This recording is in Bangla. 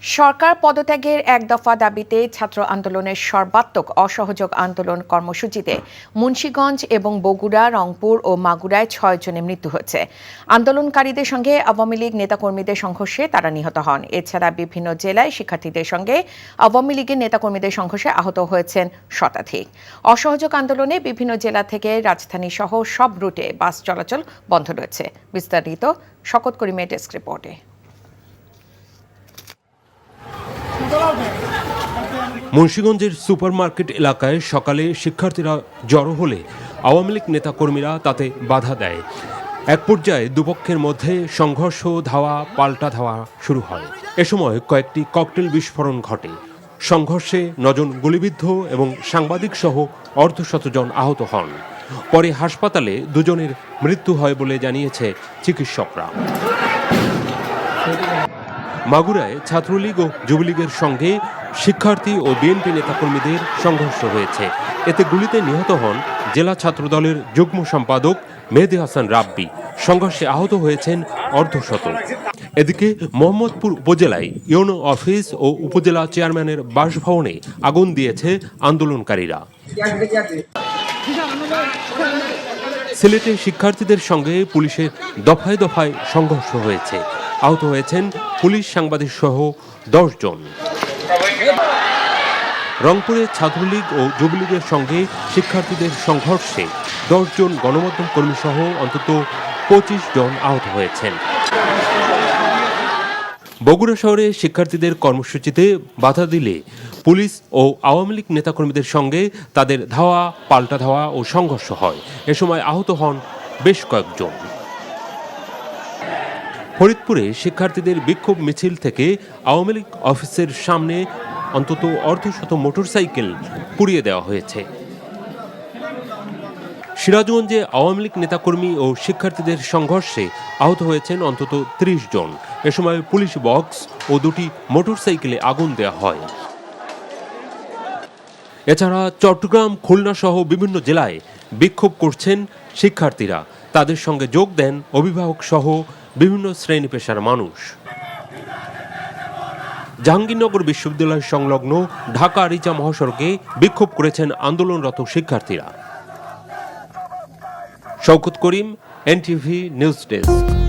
সরকার পদত্যাগের এক দফা দাবিতে ছাত্র আন্দোলনের সর্বাত্মক অসহযোগ আন্দোলন কর্মসূচিতে মুন্সিগঞ্জ এবং বগুড়া, রংপুর ও মাগুরায় ৬ জনের মৃত্যু হয়েছে। আন্দোলনকারীদের সঙ্গে আওয়ামী লীগ নেতাকর্মীদের সংঘর্ষে তারা নিহত হন। এছাড়া বিভিন্ন জেলায় শিক্ষার্থীদের সঙ্গে আওয়ামী লীগের নেতাকর্মীদের সংঘর্ষে আহত হয়েছেন শতাধিক। অসহযোগ আন্দোলনে বিভিন্ন জেলা থেকে রাজধানী সহ সব রুটে বাস চলাচল বন্ধ রয়েছে। বিস্তারিত শকত করিমের ডেস্ক রিপোর্টে। মুন্সিগঞ্জের সুপারমার্কেট এলাকায় সকালে শিক্ষার্থীরা জড়ো হলে আওয়ামী লীগ নেতাকর্মীরা তাতে বাধা দেয়। এক পর্যায়ে দুপক্ষের মধ্যে সংঘর্ষ, ধাওয়া পাল্টা ধাওয়া শুরু হয়। এ সময় কয়েকটি ককটেল বিস্ফোরণ ঘটে। সংঘর্ষে ৯ জন গুলিবিদ্ধ এবং সাংবাদিক সহ অর্ধশতজন আহত হন। পরে হাসপাতালে 2 জনের মৃত্যু হয় বলে জানিয়েছে চিকিৎসকরা। মাগুরায় ছাত্রলীগ ও যুবলীগের সঙ্গে শিক্ষার্থী ও বিএনপি নেতাকর্মীদের সংঘর্ষ হয়েছে। এতে গুলিতে নিহত হন জেলা ছাত্রদলের যুগ্ম সম্পাদক মেহেদী হাসান রাব্বি। সংঘর্ষে আহত হয়েছেন অর্ধশত। এদিকে মোহাম্মদপুর উপজেলায় ইউনো অফিস ও উপজেলা চেয়ারম্যানের বাসভবনে আগুন দিয়েছে আন্দোলনকারীরা। সিলেটে শিক্ষার্থীদের সঙ্গে পুলিশের দফায় দফায় সংঘর্ষ হয়েছে। আহত হয়েছেন পুলিশ, সাংবাদিক সহ 10 জন। রংপুরে ছাত্রলীগ ও যুবলীগের সঙ্গে শিক্ষার্থীদের সংঘর্ষে 10 জন গণমাধ্যম কর্মী সহ অন্তত 25 জন আহত হয়েছেন। বগুড়া শহরে শিক্ষার্থীদের কর্মসূচিতে বাধা দিলে পুলিশ ও আওয়ামী লীগ নেতাকর্মীদের সঙ্গে তাদের ধাওয়া পাল্টা ধাওয়া ও সংঘর্ষ হয়। এ সময় আহত হন বেশ কয়েকজন। ফরিদপুরে শিক্ষার্থীদের বিক্ষোভ মিছিল থেকে আওয়ামী লীগ অফিসের সামনে অন্তত অর্ধশত মোটরসাইকেল পুড়িয়ে দেওয়া হয়েছে। সিরাজগঞ্জে আওয়ামী লীগ নেতাকর্মী ও শিক্ষার্থীদের সংঘর্ষে আহত হয়েছেন অন্তত 30 জন। এ সময় পুলিশ বক্স ও 2টি মোটরসাইকেলে আগুন দেওয়া হয়। এছাড়া চট্টগ্রাম, খুলনা সহ বিভিন্ন জেলায় বিক্ষোভ করছেন শিক্ষার্থীরা। তাদের সঙ্গে যোগ দেন অভিভাবক সহ বিভিন্ন শ্রেণী পেশার মানুষ। জাহাঙ্গীরনগর বিশ্ববিদ্যালয় সংলগ্ন ঢাকা রিচা মহাসড়কে বিক্ষোভ করেছেন আন্দোলনরত শিক্ষার্থীরা। শওকত করিম, এনটিভি নিউজ ডেস্ক।